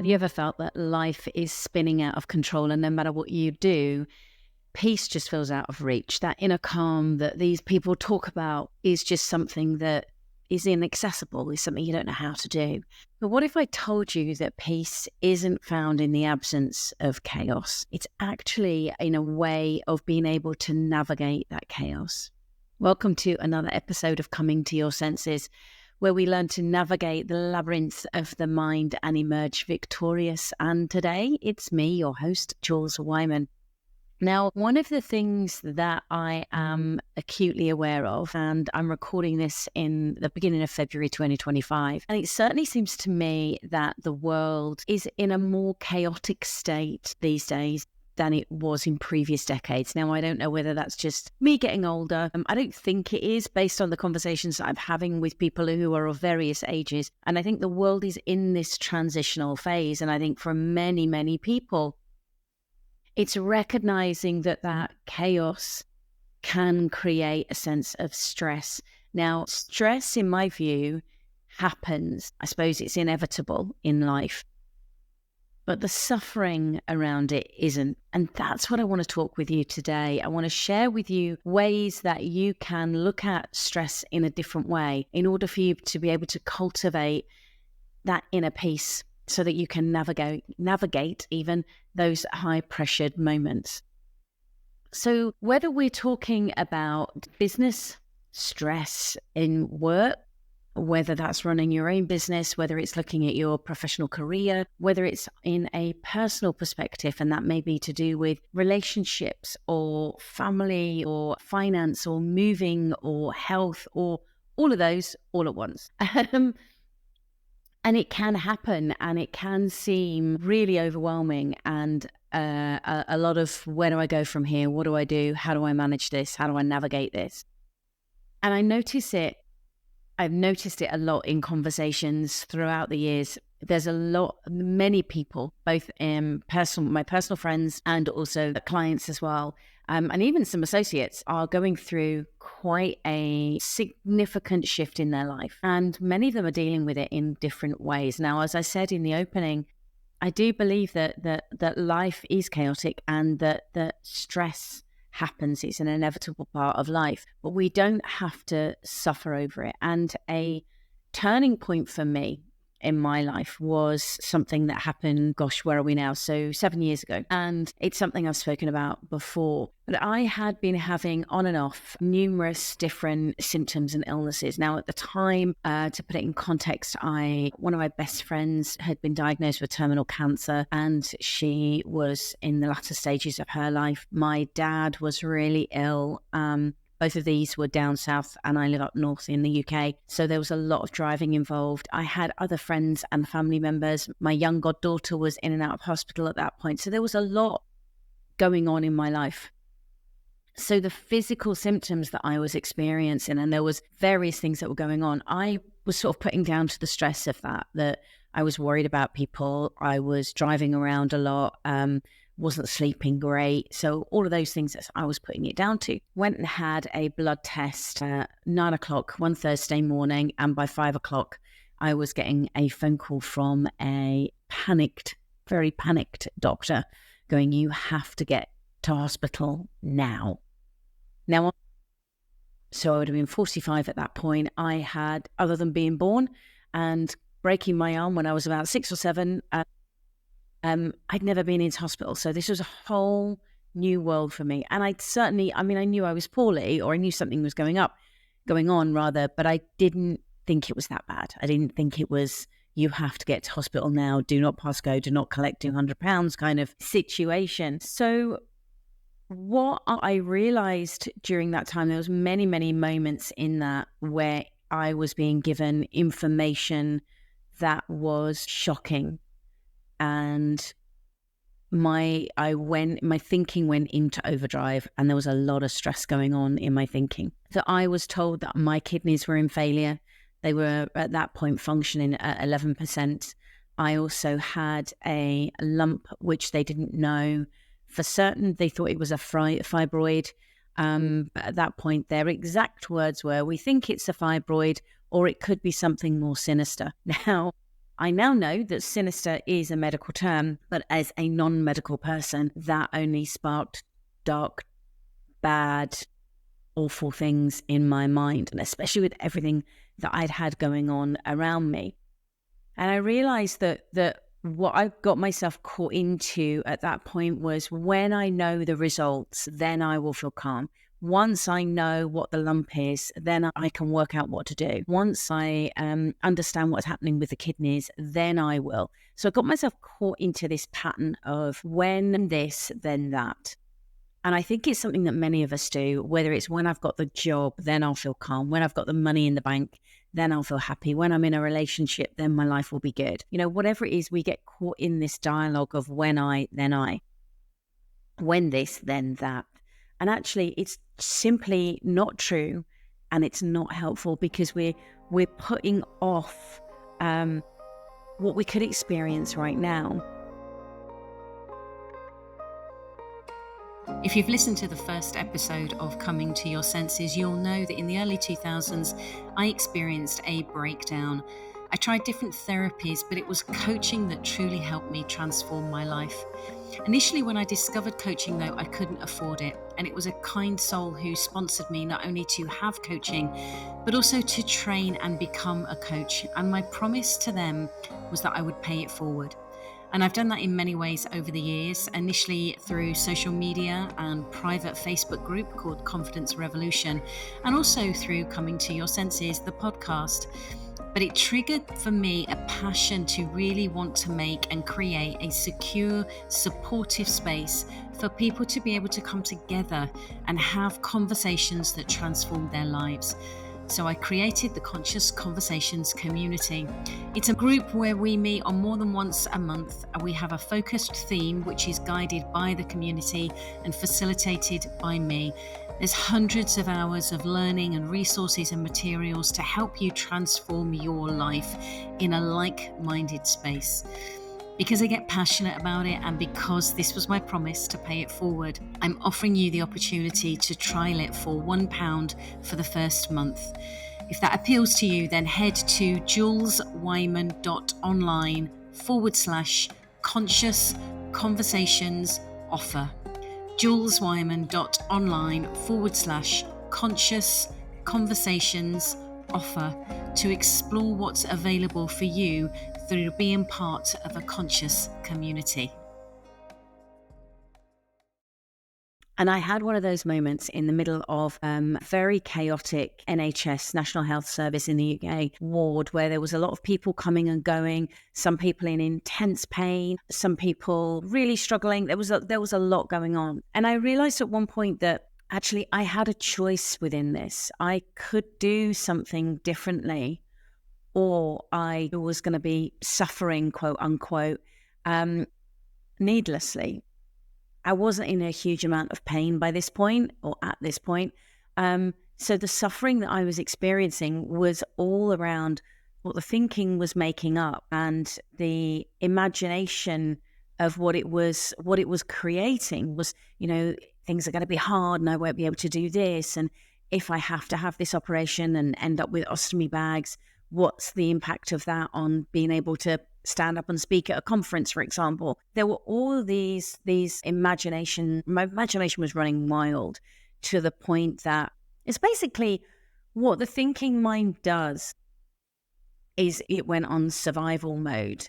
Have you ever felt that life is spinning out of control and no matter what you do, peace just feels out of reach? That inner calm that these people talk about is just something that is inaccessible, is something you don't know how to do. But what if I told you that peace isn't found in the absence of chaos? It's actually in a way of being able to navigate that chaos. Welcome to another episode of Coming to Your Senses, where we learn to navigate the labyrinth of the mind and emerge victorious. And today it's me, your host, Jules Wyman. Now, one of the things that I am acutely aware of, and I'm recording this in the beginning of February 2025, and it certainly seems to me that the world is in a more chaotic state these days than it was in previous decades. Now, I don't know whether that's just me getting older. I don't think it is, based on the conversations that I'm having with people who are of various ages. And I think the world is in this transitional phase. And I think for many, many people, it's recognizing that that chaos can create a sense of stress. Now, stress, in my view, happens. I suppose it's inevitable in life. But the suffering around it isn't. And that's what I want to talk with you today. I want to share with you ways that you can look at stress in a different way in order for you to be able to cultivate that inner peace so that you can navigate even those high-pressured moments. So whether we're talking about business, stress in work, whether that's running your own business, whether it's looking at your professional career, whether it's in a personal perspective, and that may be to do with relationships or family or finance or moving or health or all of those all at once. And it can happen and it can seem really overwhelming and a lot of where do I go from here? What do I do? How do I manage this? How do I navigate this? And I've noticed it a lot in conversations throughout the years. There's many people, both my personal friends and also clients as well, and even some associates are going through quite a significant shift in their life. And many of them are dealing with it in different ways. Now, as I said in the opening, I do believe that life is chaotic and that stress happens. It's an inevitable part of life, but we don't have to suffer over it. And a turning point for me in my life was something that happened, where are we now? So 7 years ago. And it's something I've spoken about before, but I had been having on and off numerous different symptoms and illnesses. Now at the time, to put it in context, one of my best friends had been diagnosed with terminal cancer and she was in the latter stages of her life. My dad was really ill. Both of these were down south and I live up north in the UK. So there was a lot of driving involved. I had other friends and family members. My young goddaughter was in and out of hospital at that point. So there was a lot going on in my life. So the physical symptoms that I was experiencing, and there was various things that were going on, I was sort of putting down to the stress of that I was worried about people. I was driving around a lot. Wasn't sleeping great. So all of those things that I was putting it down to. Went and had a blood test at 9 o'clock one Thursday morning. And by 5 o'clock, I was getting a phone call from a very panicked doctor going, you have to get to hospital now. So I would have been 45 at that point. I had, other than being born and breaking my arm when I was about 6 or 7, I'd never been into hospital. So this was a whole new world for me. And I knew I was poorly, or I knew something was going on, but I didn't think it was that bad. I didn't think it was, you have to get to hospital now, do not pass go, do not collect £200 kind of situation. So what I realized during that time, there was many, many moments in that where I was being given information that was shocking. And my thinking went into overdrive and there was a lot of stress going on in my thinking. So I was told that my kidneys were in failure. They were at that point functioning at 11%. I also had a lump, which they didn't know for certain. They thought it was a fibroid. But at that point, their exact words were, we think it's a fibroid or it could be something more sinister. Now, I now know that sinister is a medical term, but as a non-medical person, that only sparked dark, bad, awful things in my mind, and especially with everything that I'd had going on around me. And I realized that what I got myself caught into at that point was, when I know the results, then I will feel calm. Once I know what the lump is, then I can work out what to do. Once I understand what's happening with the kidneys, then I will. So I got myself caught into this pattern of when this, then that. And I think it's something that many of us do, whether it's when I've got the job, then I'll feel calm. When I've got the money in the bank, then I'll feel happy. When I'm in a relationship, then my life will be good. You know, whatever it is, we get caught in this dialogue of when I, then I. When this, then that. And actually, it's simply not true, and it's not helpful, because we're putting off what we could experience right now. If you've listened to the first episode of Coming to Your Senses, you'll know that in the early 2000s, I experienced a breakdown. I tried different therapies, but it was coaching that truly helped me transform my life. Initially, when I discovered coaching, though, I couldn't afford it. And it was a kind soul who sponsored me not only to have coaching, but also to train and become a coach. And my promise to them was that I would pay it forward. And I've done that in many ways over the years, initially through social media and private Facebook group called Confidence Revolution, and also through Coming to Your Senses, the podcast. But it triggered for me a passion to really want to make and create a secure, supportive space for people to be able to come together and have conversations that transform their lives. So I created the Conscious Conversations community. It's a group where we meet on more than once a month. We have a focused theme which is guided by the community and facilitated by me. There's hundreds of hours of learning and resources and materials to help you transform your life in a like-minded space. Because I get passionate about it, and because this was my promise to pay it forward, I'm offering you the opportunity to trial it for £1 for the first month. If that appeals to you, then head to juleswyman.online/conscious conversations offer. juleswyman.online/conscious conversations offer to explore what's available for you through being part of a conscious community. And I had one of those moments in the middle of very chaotic NHS, National Health Service in the UK ward, where there was a lot of people coming and going, some people in intense pain, some people really struggling. There was a lot going on. And I realized at one point that actually I had a choice within this. I could do something differently, or I was going to be suffering, quote unquote, needlessly. I wasn't in a huge amount of pain by this point, or at this point. So the suffering that I was experiencing was all around what the thinking was making up, and the imagination of what it was creating was, you know, things are going to be hard and I won't be able to do this. And if I have to have this operation and end up with ostomy bags, what's the impact of that on being able to stand up and speak at a conference, for example? There were all these imagination. My imagination was running wild, to the point that it's basically what the thinking mind does is it went on survival mode.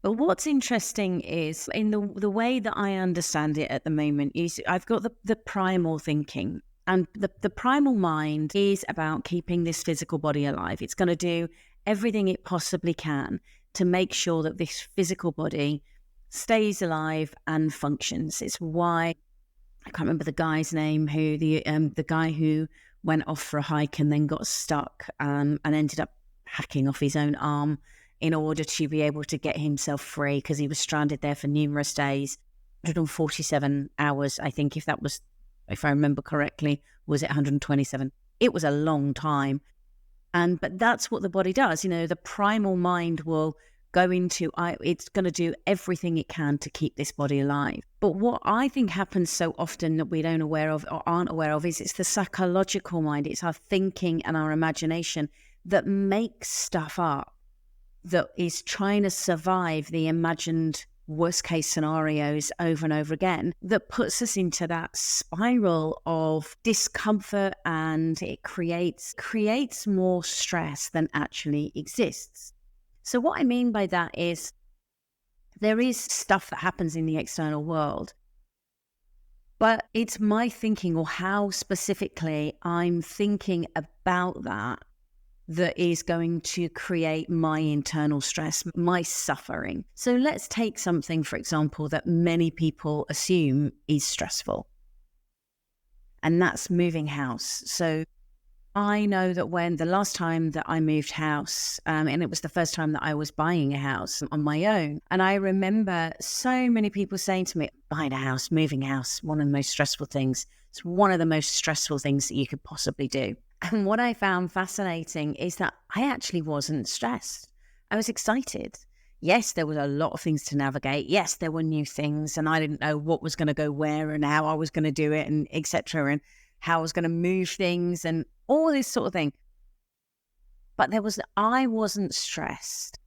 But what's interesting is, in the way that I understand it at the moment, is I've got the primal thinking. And the primal mind is about keeping this physical body alive. It's going to do everything it possibly can to make sure that this physical body stays alive and functions. It's why, I can't remember the guy's name, who the guy who went off for a hike and then got stuck and ended up hacking off his own arm in order to be able to get himself free, because he was stranded there for numerous days. 147 hours, I think, if I remember correctly, was it 127? It was a long time. But that's what the body does. You know, the primal mind will go into, it's going to do everything it can to keep this body alive. But what I think happens so often that we don't aware of or aren't aware of is it's the psychological mind. It's our thinking and our imagination that makes stuff up that is trying to survive the imagined worst case scenarios over and over again, that puts us into that spiral of discomfort, and it creates more stress than actually exists. So what I mean by that is there is stuff that happens in the external world, but it's my thinking, or how specifically I'm thinking about that is going to create my internal stress, my suffering. So let's take something, for example, that many people assume is stressful, and that's moving house. So I know that when the last time that I moved house, and it was the first time that I was buying a house on my own, and I remember so many people saying to me, buying a house, moving house, one of the most stressful things. It's one of the most stressful things that you could possibly do. And what I found fascinating is that I actually wasn't stressed. I was excited. Yes, there was a lot of things to navigate. Yes, there were new things, and I didn't know what was going to go where and how I was going to do it, and etc., and how I was going to move things and all this sort of thing. But I wasn't stressed.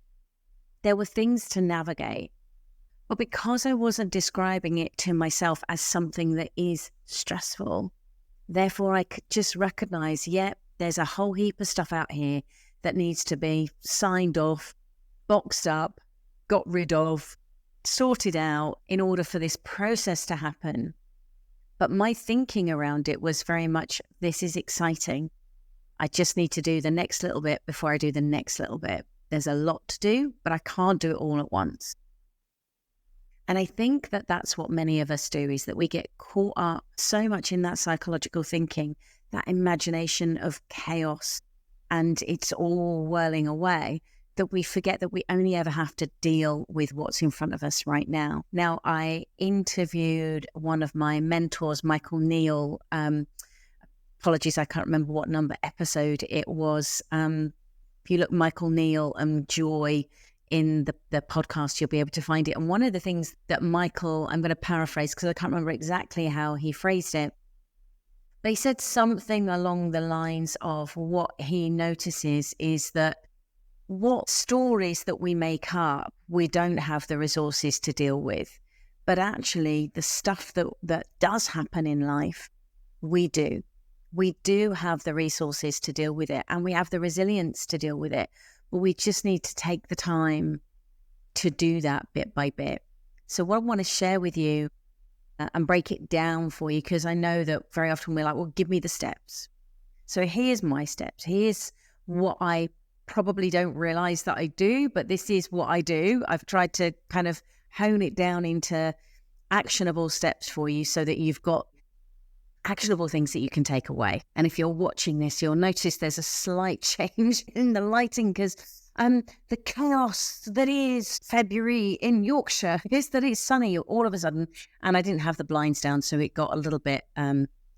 There were things to navigate. But because I wasn't describing it to myself as something that is stressful, therefore I could just recognize, there's a whole heap of stuff out here that needs to be signed off, boxed up, got rid of, sorted out in order for this process to happen. But my thinking around it was very much, this is exciting. I just need to do the next little bit before I do the next little bit. There's a lot to do, but I can't do it all at once. And I think that that's what many of us do, is that we get caught up so much in that psychological thinking, that imagination of chaos, and it's all whirling away, that we forget that we only ever have to deal with what's in front of us right now. Now, I interviewed one of my mentors, Michael Neal. Apologies, I can't remember what number episode it was. If you look Michael Neal and joy in the podcast, you'll be able to find it. And one of the things that Michael, I'm going to paraphrase because I can't remember exactly how he phrased it, but he said something along the lines of what he notices is that what stories that we make up, we don't have the resources to deal with. But actually, the stuff that does happen in life, we do. We do have the resources to deal with it, and we have the resilience to deal with it. But we just need to take the time to do that bit by bit. So what I want to share with you and break it down for you, because I know that very often we're like, well, give me the steps. So here's my steps. Here's what I probably don't realize that I do, but this is what I do. I've tried to kind of hone it down into actionable steps for you so that you've got actionable things that you can take away. And if you're watching this, you'll notice there's a slight change in the lighting because the chaos that is February in Yorkshire is that it's sunny all of a sudden, and I didn't have the blinds down, so it got a little bit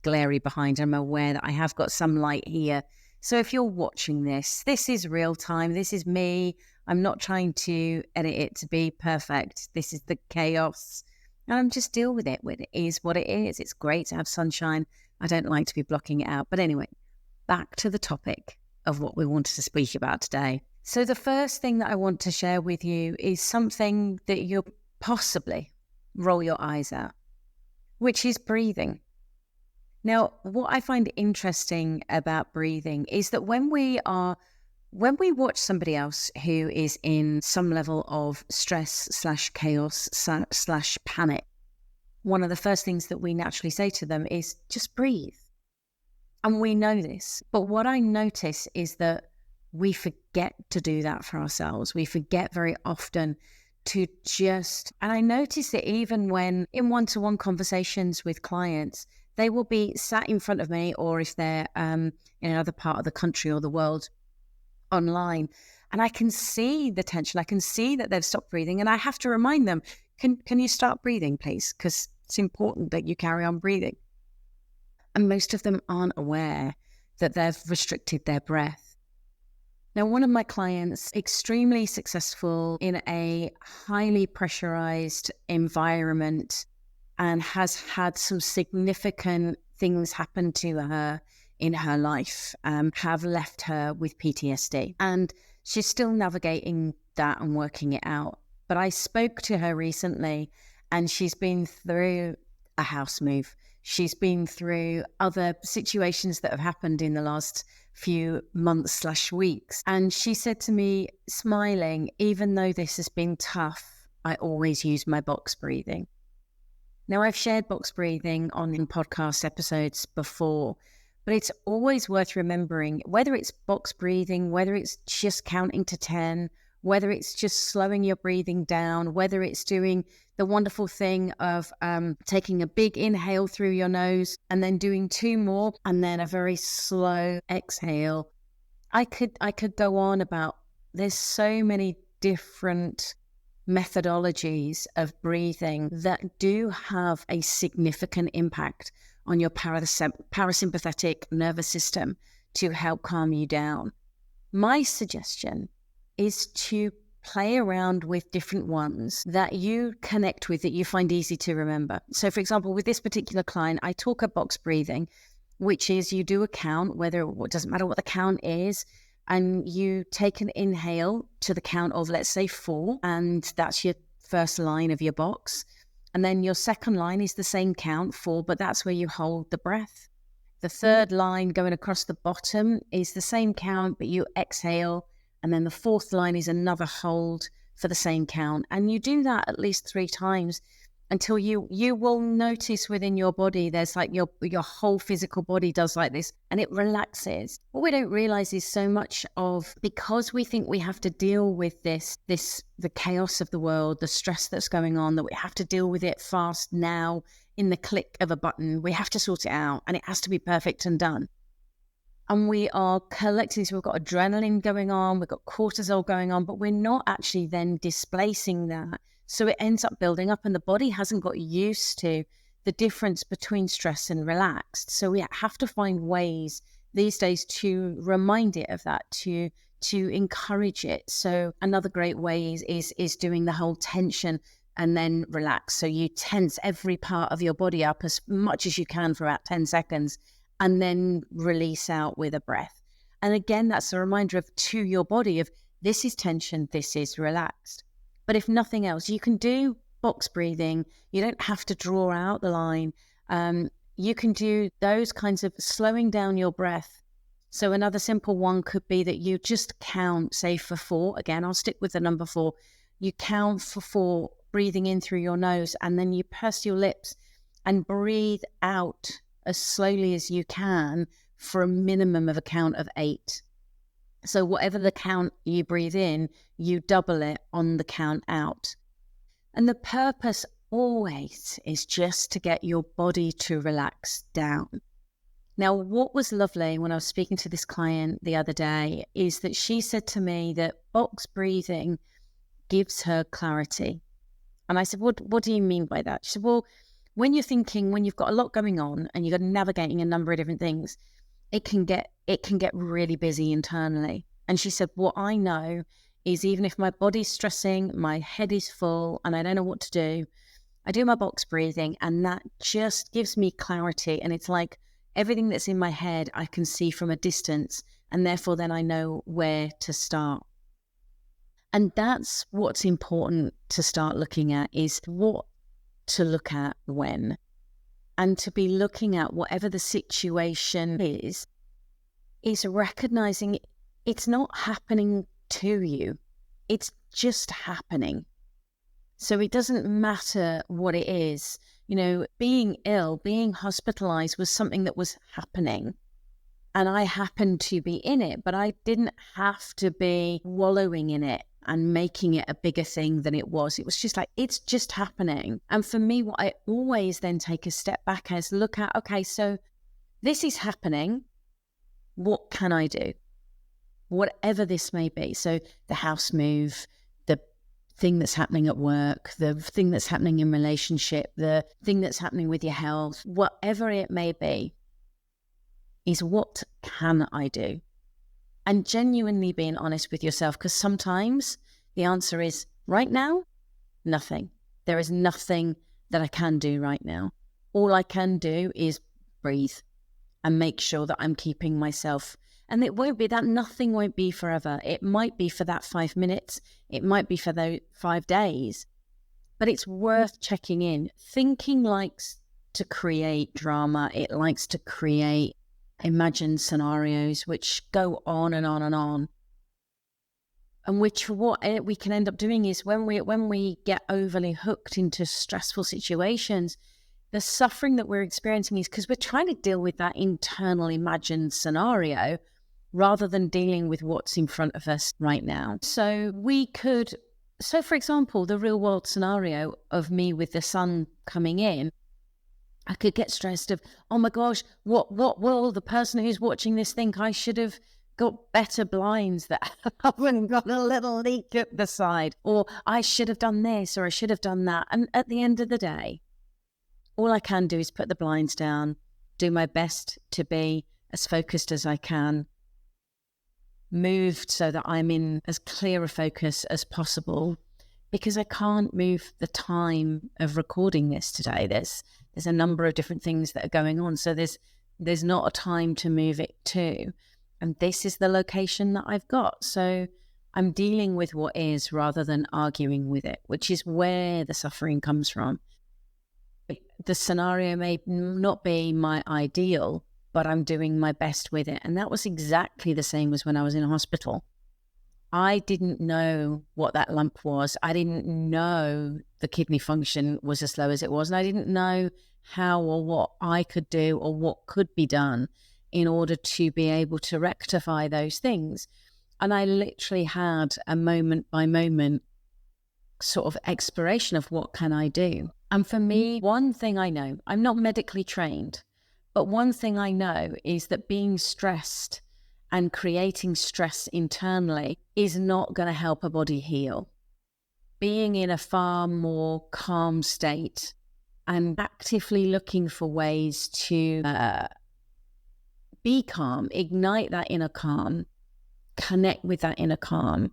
glary behind. I'm aware that I have got some light here. So if you're watching this is real time. This is me. I'm not trying to edit it to be perfect. This is the chaos. And I'm just deal with it. It is what it is. It's great to have sunshine. I don't like to be blocking it out. But anyway, back to the topic of what we wanted to speak about today. So the first thing that I want to share with you is something that you'll possibly roll your eyes at, which is breathing. Now, what I find interesting about breathing is that when we watch somebody else who is in some level of stress / chaos / panic, one of the first things that we naturally say to them is just breathe. And we know this. But what I notice is that we forget to do that for ourselves. We forget very often to just, and I notice it even when in one-to-one conversations with clients, they will be sat in front of me, or if they're in another part of the country or the world online, and I can see the tension. I can see that they've stopped breathing, and I have to remind them, can you start breathing, please? Because it's important that you carry on breathing. And most of them aren't aware that they've restricted their breath. Now, one of my clients, extremely successful in a highly pressurized environment, and has had some significant things happen to her in her life, have left her with PTSD. And she's still navigating that and working it out. But I spoke to her recently, and she's been through a house move. She's been through other situations that have happened in the last few months/weeks. And she said to me, smiling, even though this has been tough, I always use my box breathing. Now, I've shared box breathing on podcast episodes before, but it's always worth remembering, whether it's box breathing, whether it's just counting to 10, whether it's just slowing your breathing down, whether it's doing the wonderful thing of taking a big inhale through your nose and then doing 2 more and then a very slow exhale. I could go on about, there's so many different methodologies of breathing that do have a significant impact on your parasympathetic nervous system to help calm you down. My suggestion is to play around with different ones that you connect with, that you find easy to remember. So, for example, with this particular client, I talk about box breathing, which is you do a count, it doesn't matter what the count is, and you take an inhale to the count of, let's say, 4, and that's your first line of your box. And then your second line is the same count, 4, but that's where you hold the breath. The third line going across the bottom is the same count, but you exhale. And then the fourth line is another hold for the same count. And you do that at least 3 times until you will notice within your body, there's like your whole physical body does like this, and it relaxes. What we don't realize is so much of, because we think we have to deal with the chaos of the world, the stress that's going on, that we have to deal with it fast now in the click of a button. We have to sort it out and it has to be perfect and done. And we are collecting, so we've got adrenaline going on, we've got cortisol going on, but we're not actually then displacing that. So it ends up building up, and the body hasn't got used to the difference between stress and relaxed. So we have to find ways these days to remind it of that, to encourage it. So another great way is doing the whole tension and then relax. So you tense every part of your body up as much as you can for about 10 seconds. And then release out with a breath. And again, that's a reminder to your body of, this is tension, this is relaxed. But if nothing else, you can do box breathing. You don't have to draw out the line. You can do those kinds of slowing down your breath. So another simple one could be that you just count, say for 4. Again, I'll stick with the number 4. You count for 4, breathing in through your nose, and then you purse your lips and breathe out as slowly as you can for a minimum of a count of 8. So whatever the count you breathe in, you double it on the count out. And the purpose always is just to get your body to relax down. Now, what was lovely when I was speaking to this client the other day is that she said to me that box breathing gives her clarity. And I said, what do you mean by that? She said, well, when you're thinking, when you've got a lot going on and you're navigating a number of different things, it can get really busy internally. And she said, what I know is, even if my body's stressing, my head is full and I don't know what to do, I do my box breathing, and that just gives me clarity. And it's like everything that's in my head, I can see from a distance, and therefore then I know where to start. And that's what's important to start looking at, is what to look at when, and to be looking at whatever the situation is recognizing it's not happening to you. It's just happening. So it doesn't matter what it is. You know, being ill, being hospitalized was something that was happening. And I happened to be in it, but I didn't have to be wallowing in it and making it a bigger thing than it was. It was just like, it's just happening. And for me, what I always then take a step back is look at, okay, so this is happening. What can I do? Whatever this may be. So the house move, the thing that's happening at work, the thing that's happening in relationship, the thing that's happening with your health, whatever it may be, is what can I do? And genuinely being honest with yourself, because sometimes the answer is, right now, nothing. There is nothing that I can do right now. All I can do is breathe and make sure that I'm keeping myself And it won't be that, nothing won't be forever. It might be for that 5 minutes. It might be for those 5 days, but it's worth checking in. Thinking likes to create drama. It likes to create imagined scenarios, which go on and on and on. And which what we can end up doing is when we get overly hooked into stressful situations, the suffering that we're experiencing is because we're trying to deal with that internal imagined scenario rather than dealing with what's in front of us right now. So for example, the real world scenario of me with the sun coming in, I could get stressed of, oh my gosh, what will the person who's watching this think? I should have got better blinds that haven't got a little leak at the side, or I should have done this, or I should have done that. And at the end of the day, all I can do is put the blinds down, do my best to be as focused as I can, moved so that I'm in as clear a focus as possible, because I can't move the time of recording this today. There's a number of different things that are going on. So there's not a time to move it to. And this is the location that I've got. So I'm dealing with what is rather than arguing with it, which is where the suffering comes from. The scenario may not be my ideal, but I'm doing my best with it. And that was exactly the same as when I was in a hospital. I didn't know what that lump was. I didn't know the kidney function was as low as it was. And I didn't know how or what I could do or what could be done in order to be able to rectify those things. And I literally had a moment by moment sort of exploration of what can I do. And for me, one thing I know, I'm not medically trained, but one thing I know is that being stressed and creating stress internally is not going to help a body heal. Being in a far more calm state and actively looking for ways to be calm, ignite that inner calm, connect with that inner calm,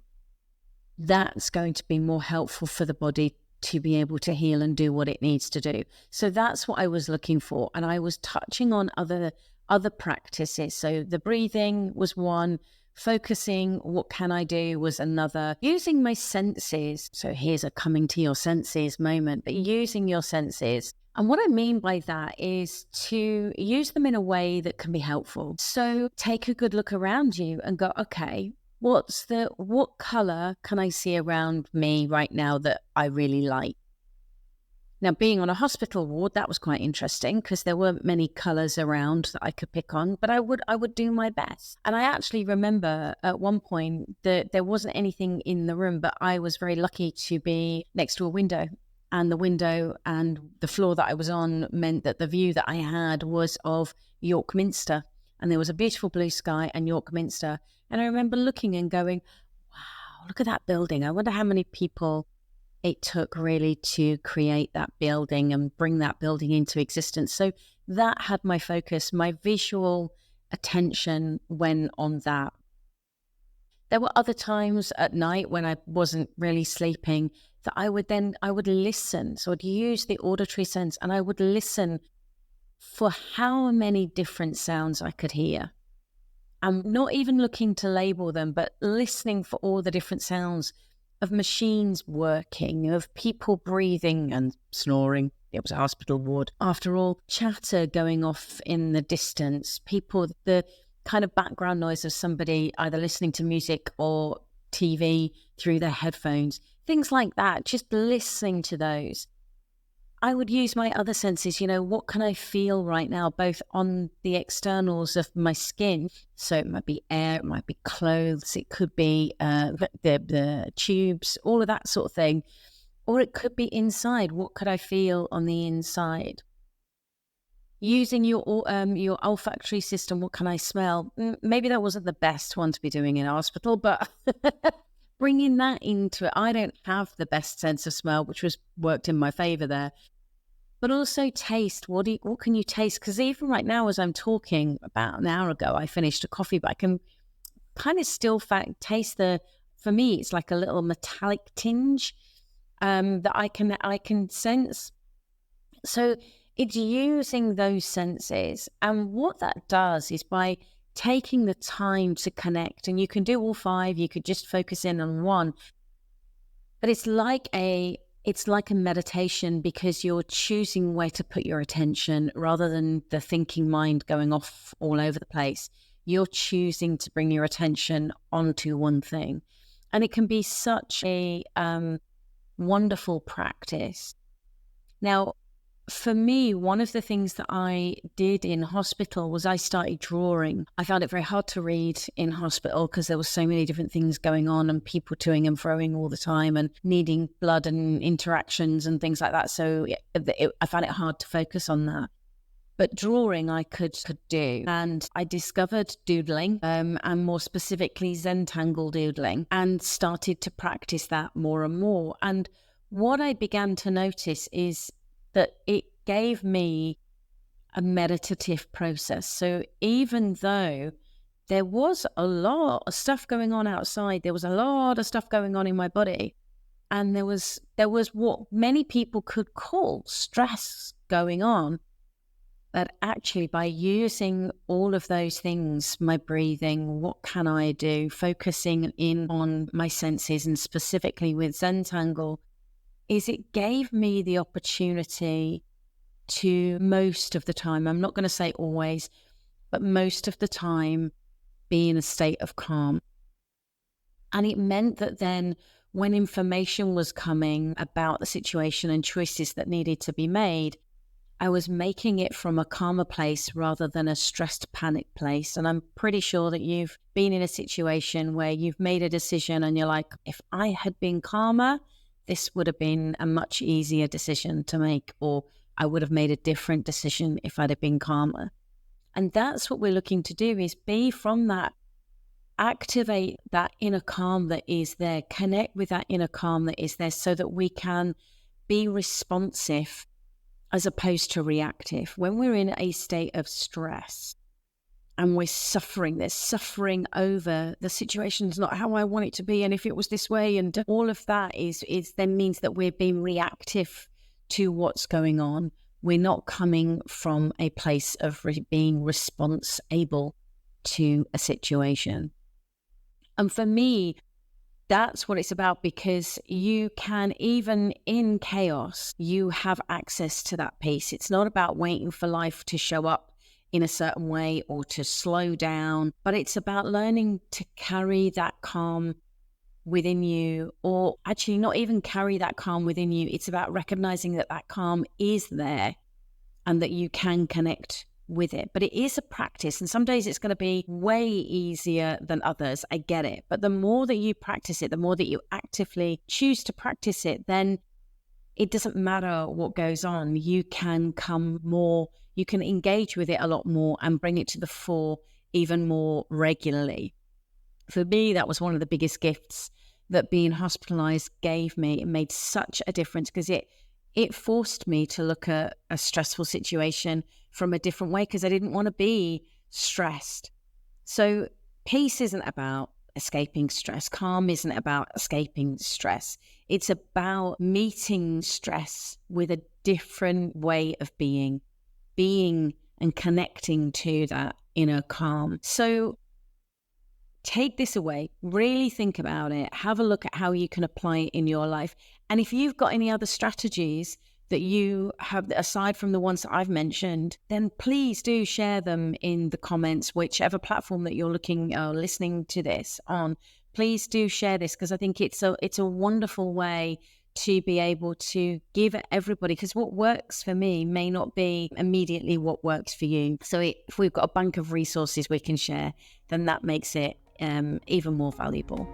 that's going to be more helpful for the body to be able to heal and do what it needs to do. So that's what I was looking for. And I was touching on other practices. So the breathing was one, focusing, what can I do, was another. Using my senses. So here's a coming to your senses moment, but using your senses. And what I mean by that is to use them in a way that can be helpful. So take a good look around you and go, okay, what color can I see around me right now that I really like? Now, being on a hospital ward, that was quite interesting because there weren't many colors around that I could pick on, but I would do my best. And I actually remember at one point that there wasn't anything in the room, but I was very lucky to be next to a window. And the window and the floor that I was on meant that the view that I had was of York Minster. And there was a beautiful blue sky and York Minster. And I remember looking and going, wow, look at that building. I wonder how many people it took really to create that building and bring that building into existence. So that had my focus, my visual attention went on that. There were other times at night when I wasn't really sleeping that I would listen. So I'd use the auditory sense and I would listen for how many different sounds I could hear. I'm not even looking to label them, but listening for all the different sounds of machines working, of people breathing and snoring. It was a hospital ward. After all, chatter going off in the distance, people, the kind of background noise of somebody either listening to music or TV through their headphones, things like that, just listening to those. I would use my other senses, what can I feel right now, both on the externals of my skin. So it might be air, it might be clothes, it could be the tubes, all of that sort of thing. Or it could be inside. What could I feel on the inside? Using your olfactory system, what can I smell? Maybe that wasn't the best one to be doing in a hospital, but bringing that into it. I don't have the best sense of smell, which worked in my favor there. But also taste. What can you taste? Because even right now, as I'm talking, about an hour ago, I finished a coffee, but I can kind of still taste for me, it's like a little metallic tinge that I can sense. So it's using those senses. And what that does is by taking the time to connect. And you can do all five, you could just focus in on one. But it's like a meditation, because you're choosing where to put your attention rather than the thinking mind going off all over the place. You're choosing to bring your attention onto one thing. And it can be such a wonderful practice. Now, for me, one of the things that I did in hospital was I started drawing. I found it very hard to read in hospital because there were so many different things going on and people toing and froing all the time and needing blood and interactions and things like that. So I found it hard to focus on that. But drawing I could do. And I discovered doodling, and more specifically Zentangle doodling, and started to practice that more and more. And what I began to notice is that it gave me a meditative process. So even though there was a lot of stuff going on outside, there was a lot of stuff going on in my body, and there was what many people could call stress going on. But actually, by using all of those things, my breathing, what can I do, focusing in on my senses, and specifically with Zentangle, is it gave me the opportunity to, most of the time, I'm not going to say always, but most of the time, be in a state of calm. And it meant that then when information was coming about the situation and choices that needed to be made, I was making it from a calmer place rather than a stressed, panic place. And I'm pretty sure that you've been in a situation where you've made a decision and you're like, if I had been calmer, this would have been a much easier decision to make, or I would have made a different decision if I'd have been calmer. And that's what we're looking to do, is be from that, activate that inner calm that is there, connect with that inner calm that is there, so that we can be responsive as opposed to reactive. When we're in a state of stress and we're suffering, there's suffering over the situation's not how I want it to be, and if it was this way, and all of that is then means that we're being reactive to what's going on. We're not coming from a place of being response able to a situation. And for me, that's what it's about, because you can, even in chaos, you have access to that peace. It's not about waiting for life to show up in a certain way or to slow down, but it's about learning to carry that calm within you, or actually not even carry that calm within you. It's about recognizing that that calm is there and that you can connect with it. But it is a practice, and some days it's going to be way easier than others. I get it. But the more that you practice it, the more that you actively choose to practice it, then it doesn't matter what goes on. You can you can engage with it a lot more and bring it to the fore even more regularly. For me, that was one of the biggest gifts that being hospitalized gave me. It made such a difference, because it forced me to look at a stressful situation from a different way, because I didn't want to be stressed. So peace isn't about escaping stress. Calm isn't about escaping stress. It's about meeting stress with a different way of being and connecting to that inner calm. So take this away, really think about it, have a look at how you can apply it in your life. And if you've got any other strategies that you have, aside from the ones that I've mentioned, then please do share them in the comments, whichever platform that you're listening to this on. Please do share this, because I think it's a wonderful way to be able to give everybody, because what works for me may not be immediately what works for you. So if we've got a bank of resources we can share, then that makes it even more valuable.